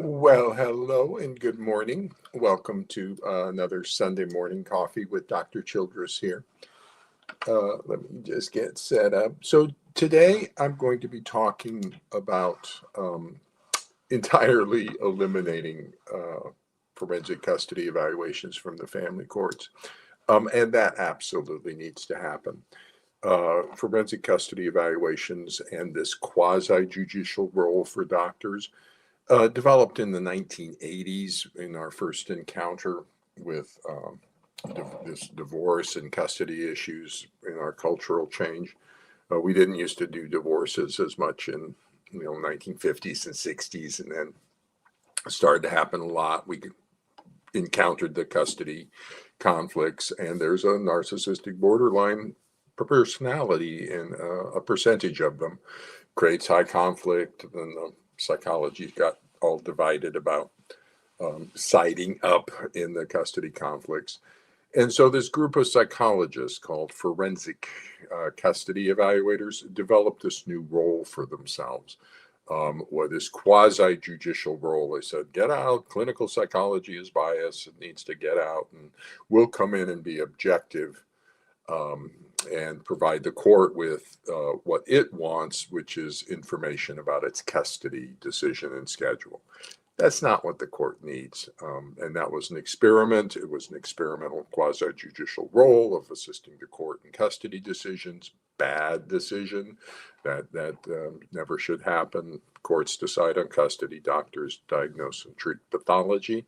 Well, hello and good morning. Welcome to another Sunday morning coffee with Dr. Childress here. Let me just get set up. So today I'm going to be talking about entirely eliminating forensic custody evaluations from the family courts. And that absolutely needs to happen. Forensic custody evaluations and this quasi-judicial role for doctors developed in the 1980s in our first encounter with this divorce and custody issues in our cultural change. We didn't used to do divorces as much in 1950s and 60s, and then it started to happen a lot. We encountered the custody conflicts, and there's a narcissistic borderline personality in a percentage of them. Creates high conflict, and the psychology got all divided about siding up in the custody conflicts. And so this group of psychologists called forensic custody evaluators developed this new role for themselves. What is quasi-judicial role? They said, get out, clinical psychology is biased, it needs to get out, and we'll come in and be objective and provide the court with what it wants, which is information about its custody decision and schedule. That's not what the court needs. And that was an experiment. It was an experimental quasi-judicial role of assisting the court in custody decisions. Bad decision. That never should happen. Courts decide on custody. Doctors diagnose and treat pathology.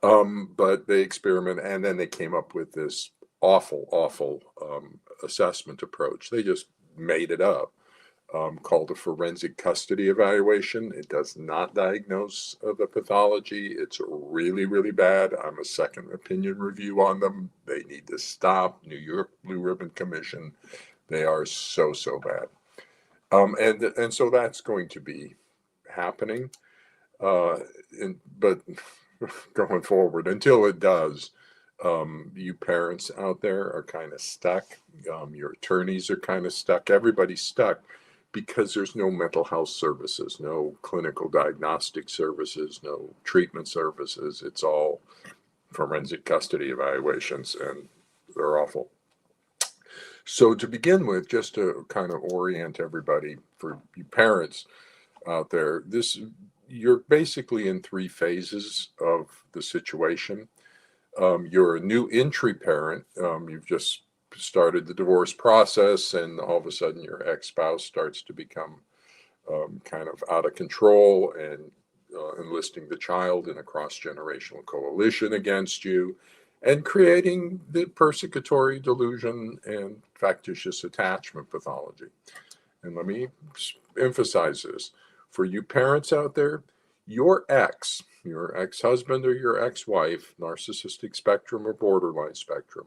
But they experiment, and then they came up with this awful assessment approach. They just made it up, called a forensic custody evaluation. It does not diagnose the pathology. It's really, really bad. I'm a second opinion review on them. They need to stop. New York Blue Ribbon Commission. They are so bad. And so that's going to be happening. But going forward, until it does, you parents out there are kind of stuck. Your attorneys are kind of stuck. Everybody's stuck because there's no mental health services, no clinical diagnostic services, no treatment services. It's all forensic custody evaluations, and they're awful. So to begin with, just to kind of orient everybody, for you parents out there, you're basically in three phases of the situation. You're a new entry parent. You've just started the divorce process, and all of a sudden your ex-spouse starts to become kind of out of control and enlisting the child in a cross-generational coalition against you and creating the persecutory delusion and factitious attachment pathology. And let me emphasize this. For you parents out there, your ex-husband or your ex-wife, narcissistic spectrum or borderline spectrum,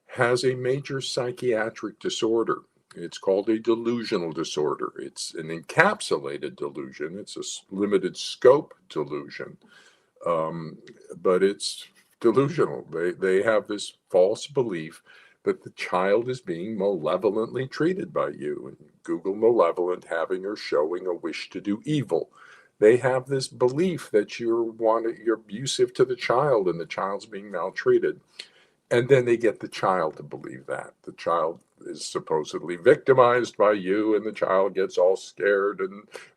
has a major psychiatric disorder. It's called a delusional disorder. It's an encapsulated delusion. It's a limited scope delusion, but it's delusional. They have this false belief that the child is being malevolently treated by you. And Google malevolent, having or showing a wish to do evil. They have this belief that you're abusive to the child and the child's being maltreated. And then they get the child to believe that. The child is supposedly victimized by you, and the child gets all scared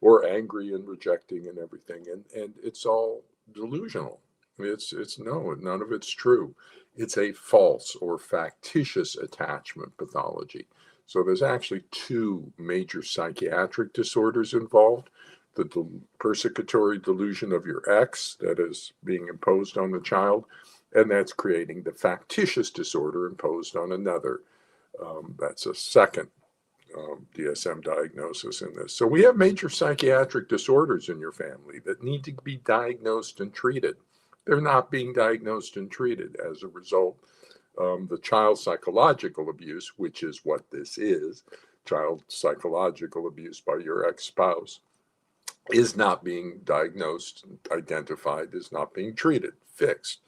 or angry and rejecting and everything. And it's all delusional. It's no, none of it's true. It's a false or factitious attachment pathology. So there's actually two major psychiatric disorders involved. The persecutory delusion of your ex that is being imposed on the child, and that's creating the factitious disorder imposed on another. That's a second DSM diagnosis in this. So we have major psychiatric disorders in your family that need to be diagnosed and treated. They're not being diagnosed and treated. As a result, the child psychological abuse, which is what this is, child psychological abuse by your ex-spouse, is not being diagnosed, identified, is not being treated, fixed.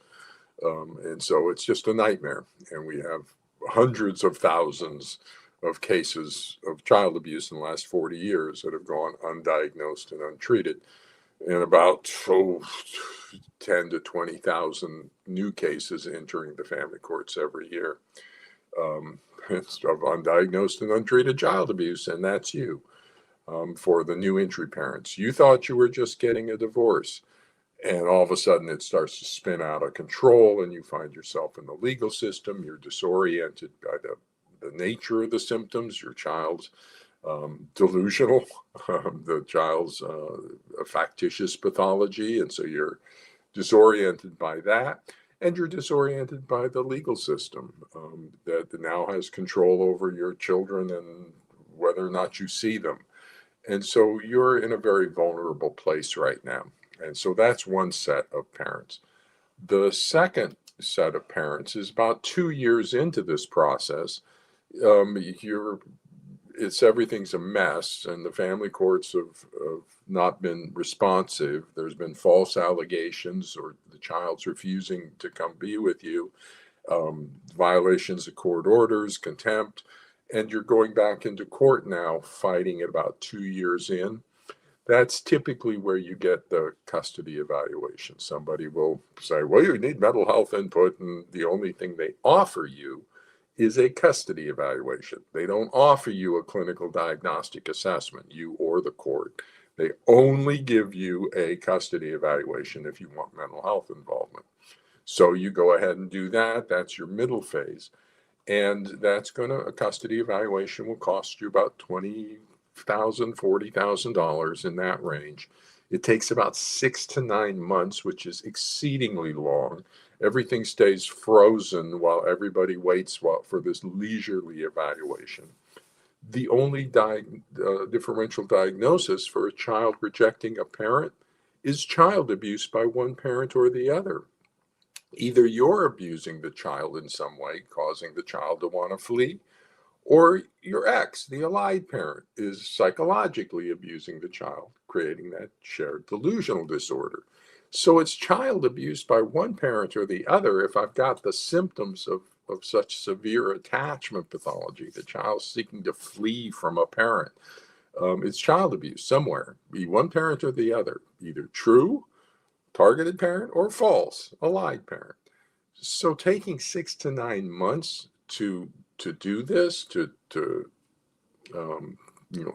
And so it's just a nightmare. And we have hundreds of thousands of cases of child abuse in the last 40 years that have gone undiagnosed and untreated. and about 10 to 20,000 new cases entering the family courts every year. It's of undiagnosed and untreated child abuse, and that's you. For the new entry parents, you thought you were just getting a divorce, and all of a sudden it starts to spin out of control, and you find yourself in the legal system. You're disoriented by the nature of the symptoms. Your child's delusional, the child's a factitious pathology, and so you're disoriented by that. And you're disoriented by the legal system that now has control over your children and whether or not you see them. And so you're in a very vulnerable place right now. And so that's one set of parents. The second set of parents is about 2 years into this process. Everything's a mess, and the family courts have not been responsive. There's been false allegations, or the child's refusing to come be with you, violations of court orders, contempt, and you're going back into court now, fighting it about 2 years in. That's typically where you get the custody evaluation. Somebody will say, well, you need mental health input, and the only thing they offer you is a custody evaluation. They don't offer you a clinical diagnostic assessment, you or the court. They only give you a custody evaluation if you want mental health involvement. So you go ahead and do that. That's your middle phase. And a custody evaluation will cost you about $20,000, $40,000 in that range. It takes about 6 to 9 months, which is exceedingly long. Everything stays frozen while everybody waits for this leisurely evaluation. The only differential diagnosis for a child rejecting a parent is child abuse by one parent or the other. Either you're abusing the child in some way, causing the child to want to flee, or your ex, the allied parent, is psychologically abusing the child, creating that shared delusional disorder. So it's child abuse by one parent or the other if I've got the symptoms of such severe attachment pathology, the child seeking to flee from a parent. It's child abuse somewhere, be one parent or the other, either true, targeted parent, or false, allied parent. So taking 6 to 9 months to do this, to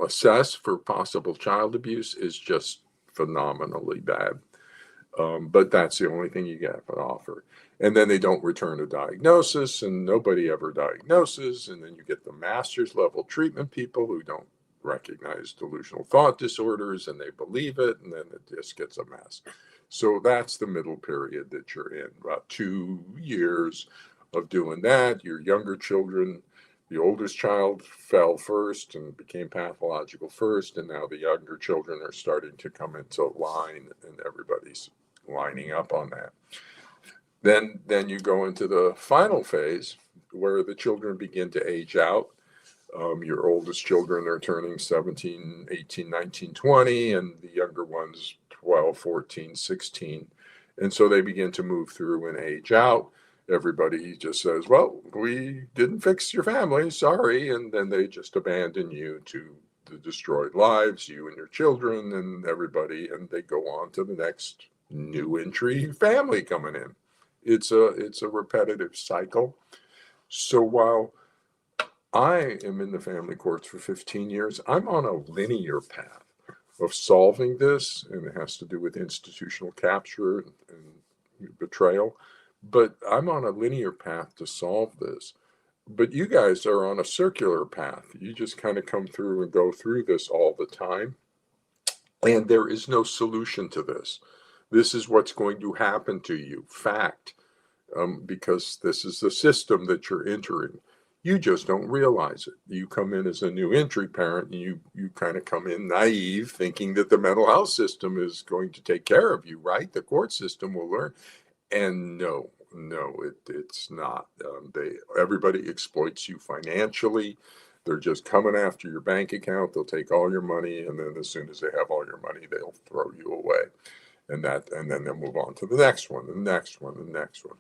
assess for possible child abuse is just phenomenally bad. But that's the only thing you get an offer. And then they don't return a diagnosis, and nobody ever diagnoses. And then you get the master's level treatment people who don't recognize delusional thought disorders, and they believe it, and then it just gets a mess. So that's the middle period that you're in, about 2 years of doing that. Your younger children, the oldest child fell first and became pathological first, and now the younger children are starting to come into line, and everybody's lining up on that. Then you go into the final phase where the children begin to age out. Your oldest children are turning 17, 18, 19, 20, and the younger ones 12, 14, 16. And so they begin to move through and age out. Everybody just says, well, we didn't fix your family, sorry. And then they just abandon you to the destroyed lives, you and your children and everybody, and they go on to the next new entry family coming in. It's a repetitive cycle. So while I am in the family courts for 15 years, I'm on a linear path of solving this, and it has to do with institutional capture and betrayal. But I'm on a linear path to solve this. But you guys are on a circular path. You just kind of come through and go through this all the time. And there is no solution to this. This is what's going to happen to you. Fact. Because this is the system that you're entering. You just don't realize it. You come in as a new entry parent, and you kind of come in naive, thinking that the mental health system is going to take care of you, right? The court system will learn. And no, it's not. Everybody exploits you financially. They're just coming after your bank account. They'll take all your money, and then as soon as they have all your money, they'll throw you away. And then they'll move on to the next one, the next one, the next one.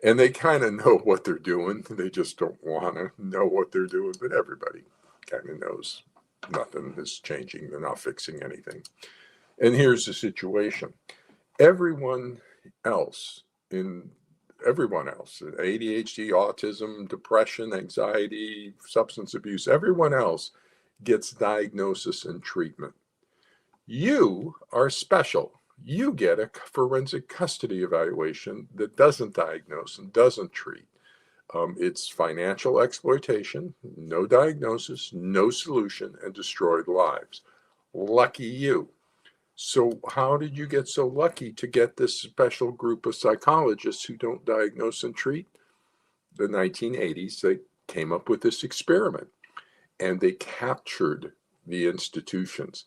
And they kind of know what they're doing. They just don't want to know what they're doing. But everybody kind of knows nothing is changing. They're not fixing anything. And here's the situation. Everyone else everyone else, ADHD, autism, depression, anxiety, substance abuse, everyone else gets diagnosis and treatment. You are special. You get a forensic custody evaluation that doesn't diagnose and doesn't treat. It's financial exploitation, no diagnosis, no solution, and destroyed lives. Lucky you. So how did you get so lucky to get this special group of psychologists who don't diagnose and treat? The 1980s, they came up with this experiment, and they captured the institutions.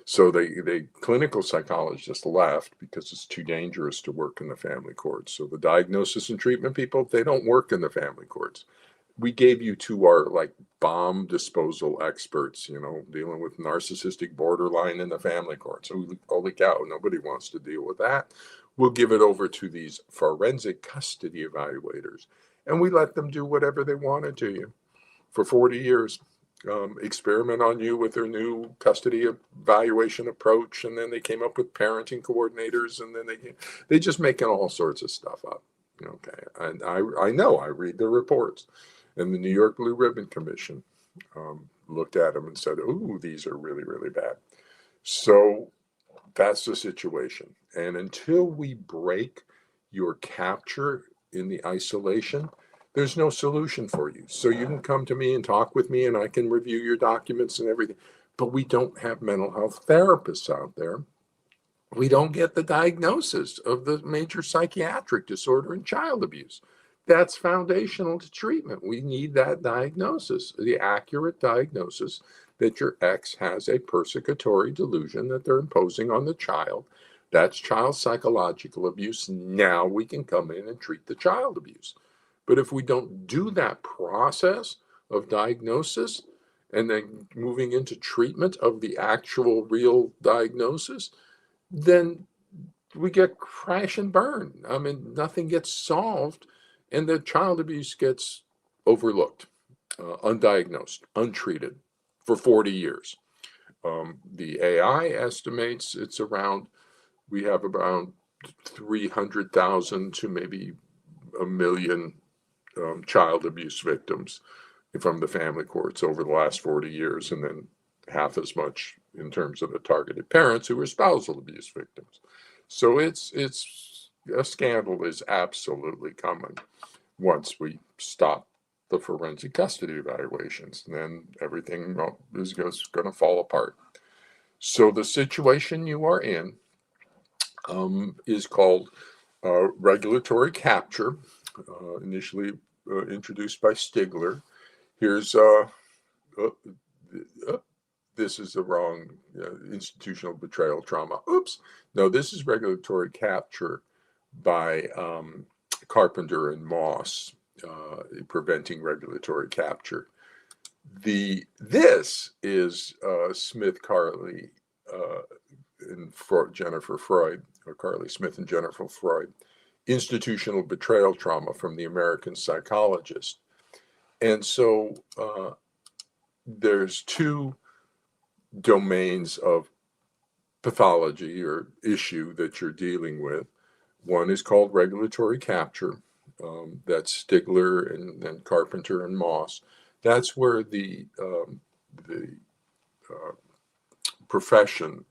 So the clinical psychologists left because it's too dangerous to work in the family courts. So the diagnosis and treatment people, they don't work in the family courts. We gave you to our bomb disposal experts, dealing with narcissistic borderline in the family courts. So holy cow, nobody wants to deal with that. We'll give it over to these forensic custody evaluators, and we let them do whatever they wanted to you for 40 years. Experiment on you with their new custody evaluation approach, and then they came up with parenting coordinators, and then they just making all sorts of stuff up. Okay, and I know, I read the reports. And the New York Blue Ribbon Commission looked at them and said, "Ooh, these are really, really bad." So that's the situation. And until we break your capture in the isolation, there's no solution for you. So you can come to me and talk with me, and I can review your documents and everything. But we don't have mental health therapists out there. We don't get the diagnosis of the major psychiatric disorder and child abuse. That's foundational to treatment. We need that diagnosis, the accurate diagnosis that your ex has a persecutory delusion that they're imposing on the child. That's child psychological abuse. Now we can come in and treat the child abuse. But if we don't do that process of diagnosis and then moving into treatment of the actual real diagnosis, then we get crash and burn. I mean, nothing gets solved, and the child abuse gets overlooked, undiagnosed, untreated for 40 years. The AI estimates we have around 300,000 to maybe 1 million child abuse victims from the family courts over the last 40 years, and then half as much in terms of the targeted parents who were spousal abuse victims. So it's a scandal is absolutely coming once we stop the forensic custody evaluations. Then everything is going to fall apart. So the situation you are in is called regulatory capture, initially introduced by Stigler. Here's this is the wrong institutional betrayal trauma. Oops. No, this is regulatory capture by Carpenter and Moss, preventing regulatory capture. This is Smith, Carly, and Jennifer Freud, or Carly Smith and Jennifer Freud, institutional betrayal trauma from the American Psychologist. And so there's two domains of pathology or issue that you're dealing with. One is called regulatory capture. That's Stigler and then Carpenter and Moss. That's where the profession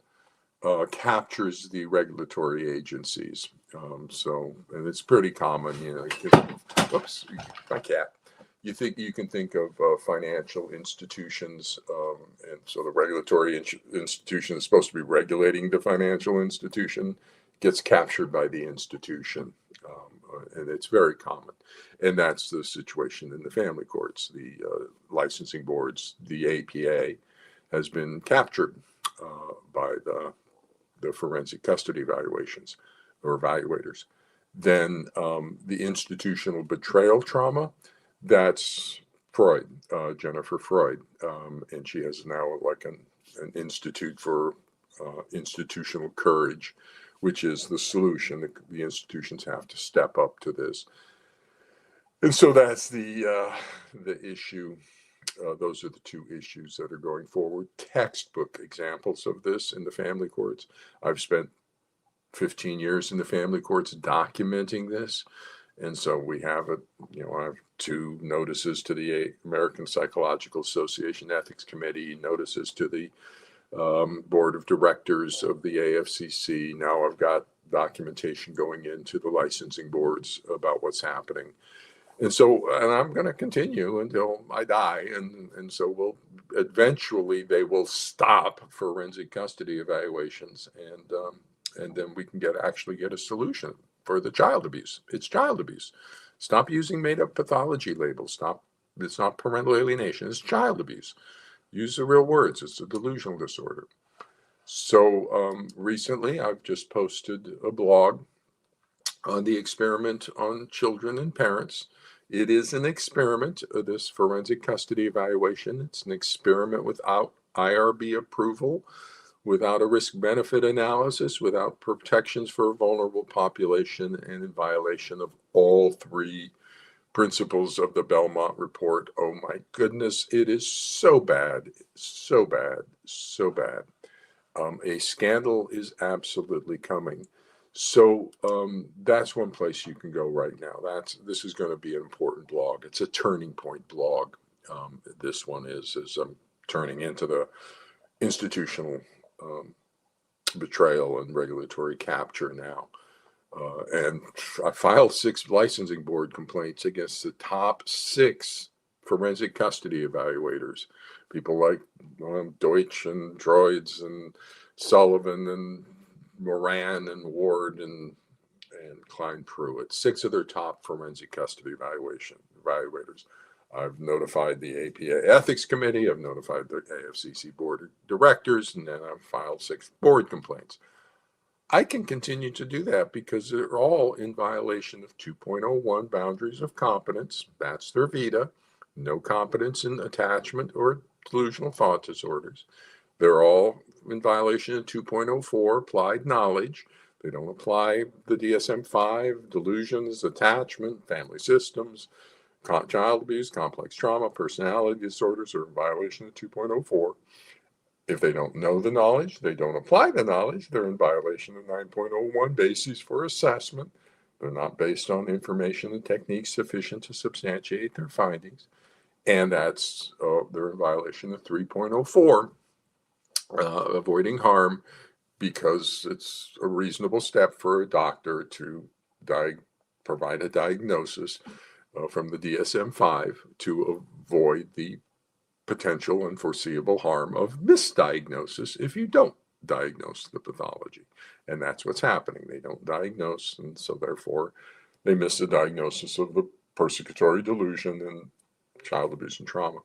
captures the regulatory agencies. And it's pretty common, whoops, my cat. You can think of financial institutions, and so the regulatory institution is supposed to be regulating the financial institution, gets captured by the institution, and it's very common. And that's the situation in the family courts. The licensing boards, the APA, has been captured by the forensic custody evaluations or evaluators. Then the institutional betrayal trauma, that's Freud, Jennifer Freud, and she has now an institute for institutional courage, which is the solution. The institutions have to step up to this, and so that's the issue Those are the two issues that are going forward. Textbook examples of this in the family courts. I've spent 15 years in the family courts documenting this. And so we have I have 2 notices to the American Psychological Association Ethics Committee, notices to the board of directors of the AFCC. Now I've got documentation going into the licensing boards about what's happening. And I'm going to continue until I die. And so eventually they will stop forensic custody evaluations. And then we can actually get a solution for the child abuse. It's child abuse. Stop using made up pathology labels. It's not parental alienation. It's child abuse. Use the real words. It's a delusional disorder. So recently I've just posted a blog on the experiment on children and parents. It is an experiment, this forensic custody evaluation. It's an experiment without IRB approval, without a risk-benefit analysis, without protections for a vulnerable population, and in violation of all 3 principles of the Belmont Report. Oh my goodness, it is so bad, so bad, so bad. A scandal is absolutely coming. So that's one place you can go right now. This is going to be an important blog. It's a turning point blog. This one is I'm turning into the institutional betrayal and regulatory capture now. And I filed 6 licensing board complaints against the top 6 forensic custody evaluators. People like Deutsch and Droids and Sullivan and Moran and Ward and Klein Pruitt. 6 of their top forensic custody evaluators. I've notified the APA Ethics Committee, I've notified the AFCC Board of Directors, and then I've filed 6 board complaints. I can continue to do that because they're all in violation of 2.01 boundaries of competence. That's their vita. No competence in attachment or delusional thought disorders. They're all in violation of 2.04 applied knowledge. They don't apply the DSM-5, delusions, attachment, family systems, child abuse, complex trauma, personality disorders are in violation of 2.04. If they don't know the knowledge, they don't apply the knowledge, they're in violation of 9.01 bases for assessment. They're not based on information and techniques sufficient to substantiate their findings. And they're in violation of 3.04, avoiding harm, because it's a reasonable step for a doctor to provide a diagnosis from the DSM-5 to avoid the potential and foreseeable harm of misdiagnosis if you don't diagnose the pathology. And that's what's happening. They don't diagnose, and so therefore they miss the diagnosis of the persecutory delusion and child abuse and trauma.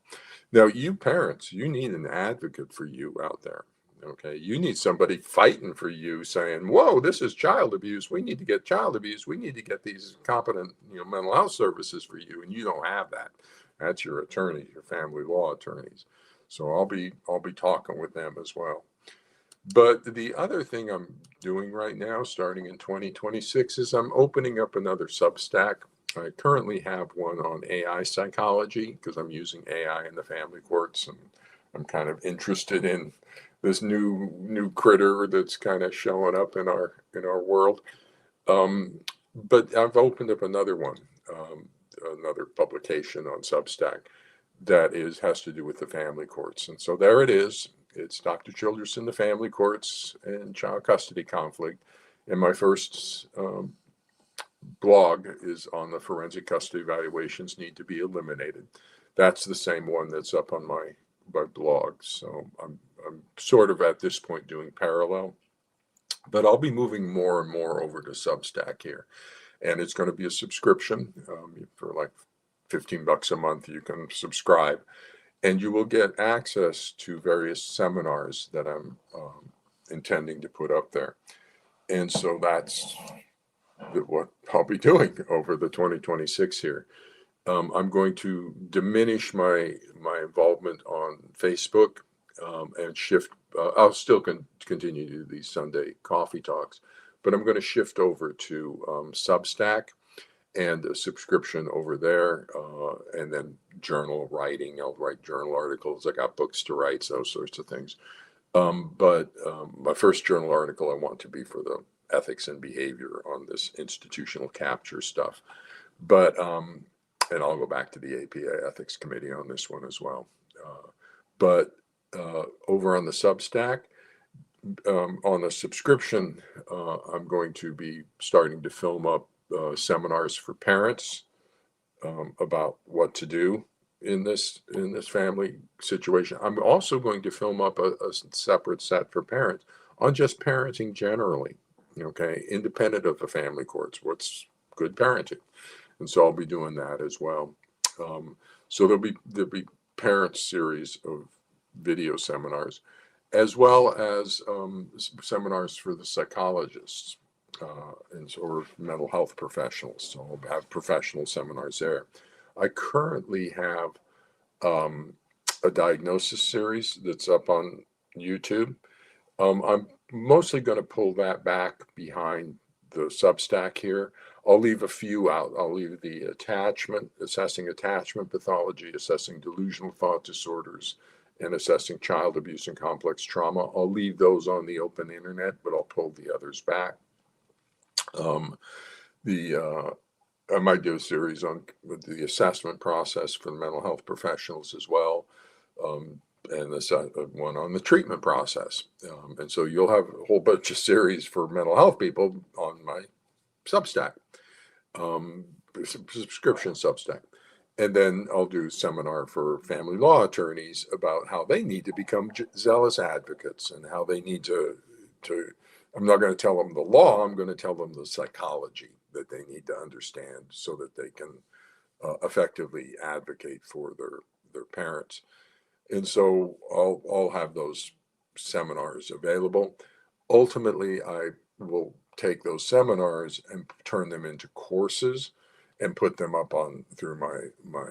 Now, you parents, you need an advocate for you out there. Okay, you need somebody fighting for you, saying, whoa, this is child abuse. We need to get child abuse. We need to get these competent mental health services for you. And you don't have that. That's your attorney, your family law attorneys. So I'll be talking with them as well. But the other thing I'm doing right now, starting in 2026, is I'm opening up another Substack. I currently have one on AI psychology because I'm using AI in the family courts, and I'm kind of interested in this new critter that's kind of showing up in our world. But I've opened up another one, another publication on Substack that has to do with the family courts. And so there it is. It's Dr. Childress in the family courts and child custody conflict. And my first blog is on the forensic custody evaluations need to be eliminated. That's the same one that's up on my blog. So I'm sort of at this point doing parallel, but I'll be moving more and more over to Substack here. And it's going to be a subscription for like $15 a month. You can subscribe, and you will get access to various seminars that I'm intending to put up there. And so that's what I'll be doing over the 2026 here. I'm going to diminish my involvement on Facebook and shift. I'll still continue to do these Sunday coffee talks, but I'm going to shift over to Substack. and a subscription over there, and then journal writing. I'll write journal articles. I got books to write, those sorts of things. But my first journal article I want to be for the ethics and behavior on this institutional capture stuff. But and I'll go back to the APA Ethics Committee on this one as well. But over on the Substack, on a subscription, I'm going to be starting to film up seminars for parents about what to do in this family situation. I'm also going to film up a separate set for parents on just parenting generally, okay, independent of the family courts. What's good parenting? And so I'll be doing that as well. So there'll be parents series of video seminars, as well as seminars for the psychologists or mental health professionals. So I'll have professional seminars there. I currently have a diagnosis series that's up on YouTube. I'm mostly going to pull that back behind the Substack here. I'll leave a few out. I'll leave the assessing attachment pathology, assessing delusional thought disorders, and assessing child abuse and complex trauma. I'll leave those on the open internet, but I'll pull the others back. I might do a series on the assessment process for the mental health professionals as well, and this one on the treatment process. And so you'll have a whole bunch of series for mental health people on my Substack, subscription Substack. And then I'll do a seminar for family law attorneys about how they need to become zealous advocates and how they need to I'm not going to tell them the law, I'm going to tell them the psychology that they need to understand so that they can effectively advocate for their parents. And so I'll have those seminars available. Ultimately, I will take those seminars and turn them into courses and put them up through my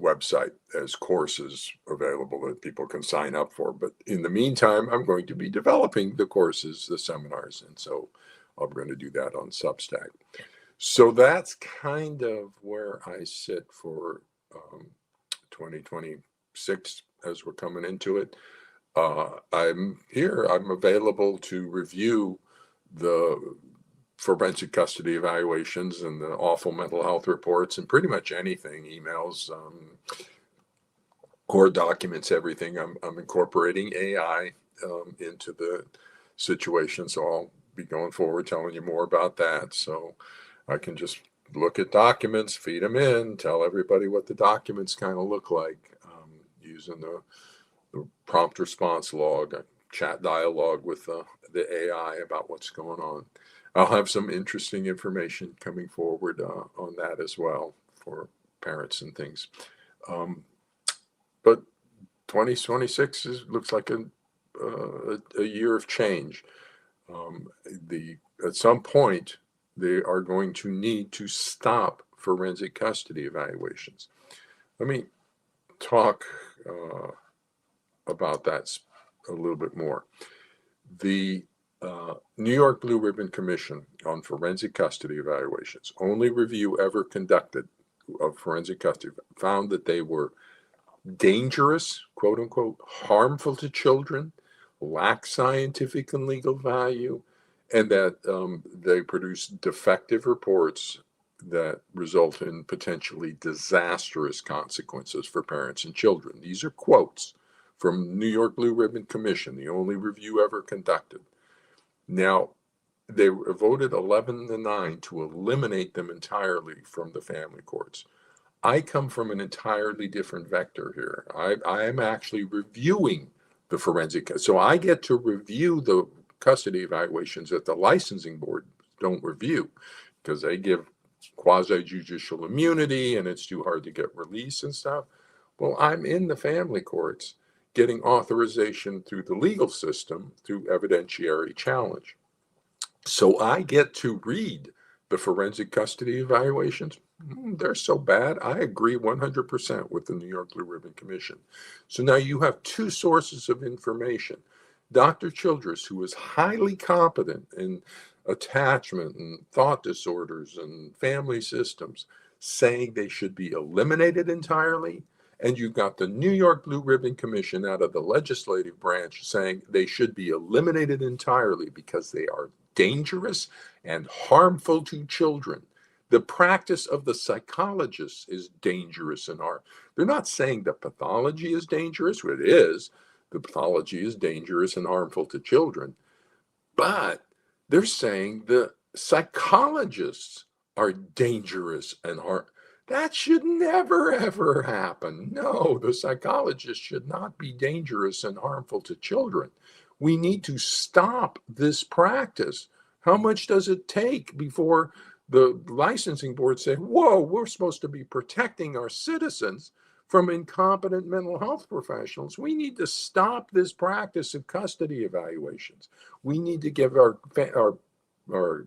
website as courses available that people can sign up for. But in the meantime, I'm going to be developing the courses, the seminars, and so I'm going to do that on Substack. So that's kind of where I sit for 2026 as we're coming into it. I'm here. I'm available to review the forensic custody evaluations and the awful mental health reports and pretty much anything, emails, court documents, everything. I'm incorporating AI into the situation. So I'll be going forward telling you more about that. So I can just look at documents, feed them in, tell everybody what the documents kind of look like, using the prompt response log, a chat dialogue with the AI about what's going on. I'll have some interesting information coming forward on that as well for parents and things. But 2026 looks like a year of change. At some point, they are going to need to stop forensic custody evaluations. Let me talk about that a little bit more. The New York Blue Ribbon Commission on Forensic Custody Evaluations, only review ever conducted of forensic custody, found that they were dangerous, quote unquote, harmful to children, lack scientific and legal value, and that they produce defective reports that result in potentially disastrous consequences for parents and children. These are quotes from New York Blue Ribbon Commission, the only review ever conducted. Now, they voted 11-9 to eliminate them entirely from the family courts. I come from an entirely different vector here. I am actually reviewing the forensic. So I get to review the custody evaluations that the licensing board don't review because they give quasi-judicial immunity and it's too hard to get release and stuff. Well, I'm in the family courts getting authorization through the legal system through evidentiary challenge. So I get to read the forensic custody evaluations. They're so bad. I agree 100% with the New York Blue Ribbon Commission. So now you have two sources of information. Dr. Childress, who is highly competent and attachment and thought disorders and family systems, saying they should be eliminated entirely. And you've got the New York Blue Ribbon Commission out of the legislative branch saying they should be eliminated entirely because they are dangerous and harmful to children. The practice of the psychologists is dangerous and harmful. They're not saying the pathology is dangerous. It is. The pathology is dangerous and harmful to children. But they're saying the psychologists are dangerous and harmful. That should never, ever happen. No, the psychologist should not be dangerous and harmful to children. We need to stop this practice. How much does it take before the licensing board say, whoa, we're supposed to be protecting our citizens from incompetent mental health professionals? We need to stop this practice of custody evaluations. We need to give our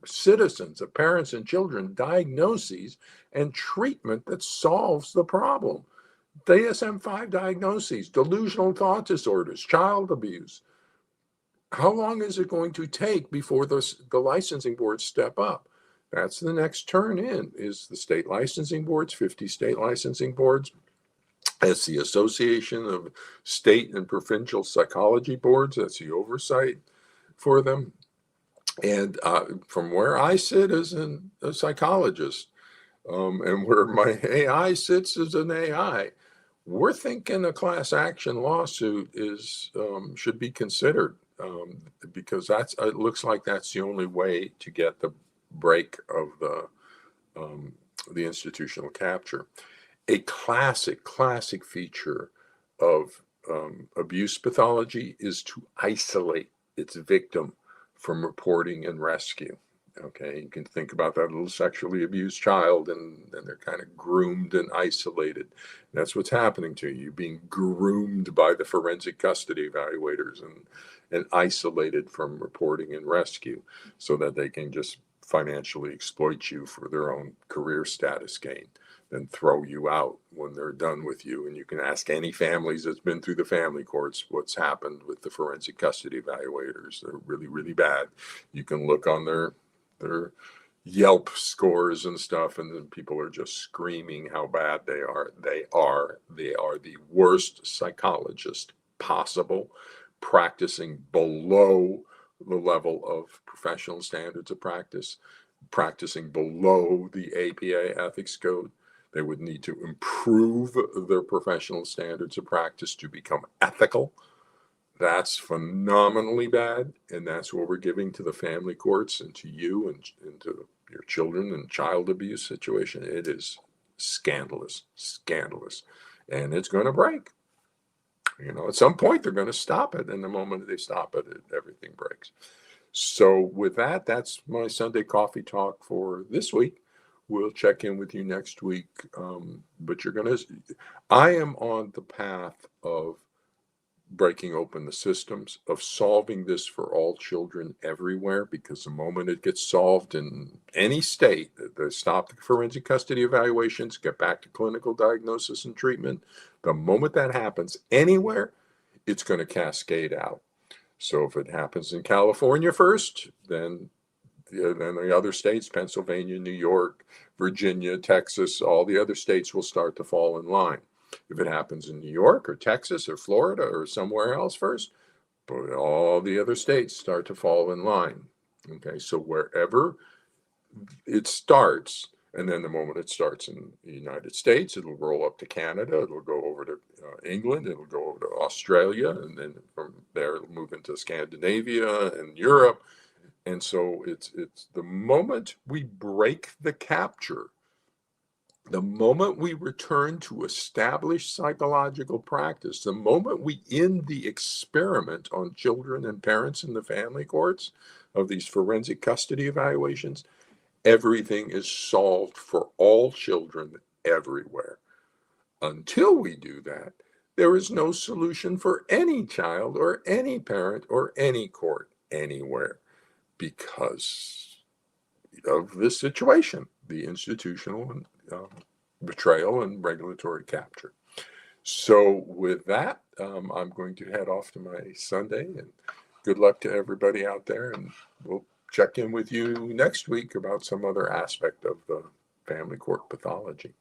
citizens, our parents and children, diagnoses and treatment that solves the problem. DSM-5 diagnoses, delusional thought disorders, child abuse. How long is it going to take before the licensing boards step up? That's the next turn in, is the state licensing boards, 50 state licensing boards. That's the Association of State and Provincial Psychology Boards. That's the oversight for them. And from where I sit as a psychologist, and where my AI sits as an AI, we're thinking a class action lawsuit should be considered, because it looks like that's the only way to get the break of the institutional capture. A classic feature of abuse pathology is to isolate its victim from reporting and rescue. Okay, you can think about that little sexually abused child, and they're kind of groomed and isolated. That's what's happening to you. You're being groomed by the forensic custody evaluators and isolated from reporting and rescue so that they can just financially exploit you for their own career status gain, then throw you out when they're done with you. And you can ask any families that's been through the family courts what's happened with the forensic custody evaluators. They're really, really bad. You can look on their Yelp scores and stuff, and then people are just screaming how bad they are. They are the worst psychologist possible, practicing below the level of professional standards of practice, practicing below the APA ethics code. They would need to improve their professional standards of practice to become ethical. That's phenomenally bad, and that's what we're giving to the family courts and to you and to your children and child abuse situation. It is scandalous, and it's going to break. At some point they're going to stop it, and the moment they stop it, everything breaks. So with that, that's my Sunday coffee talk for this week. We'll check in with you next week, but I am on the path of breaking open the systems, of solving this for all children everywhere, because the moment it gets solved in any state, they stop the forensic custody evaluations, get back to clinical diagnosis and treatment. The moment that happens anywhere, it's going to cascade out. So if it happens in California first, then the other states, Pennsylvania, New York, Virginia, Texas, all the other states will start to fall in line. If it happens in New York or Texas or Florida or somewhere else first, but all the other states start to fall in line. Okay, so wherever it starts, and then the moment it starts in the United States, it'll roll up to Canada, it'll go over to England, it'll go over to Australia, and then from there it'll move into Scandinavia and Europe. And so it's the moment we break the capture, the moment we return to established psychological practice, the moment we end the experiment on children and parents in the family courts of these forensic custody evaluations, everything is solved for all children everywhere. Until we do that, there is no solution for any child or any parent or any court anywhere because of this situation, the institutional betrayal and regulatory capture. So with that, I'm going to head off to my Sunday, and good luck to everybody out there, and we'll check in with you next week about some other aspect of the family court pathology.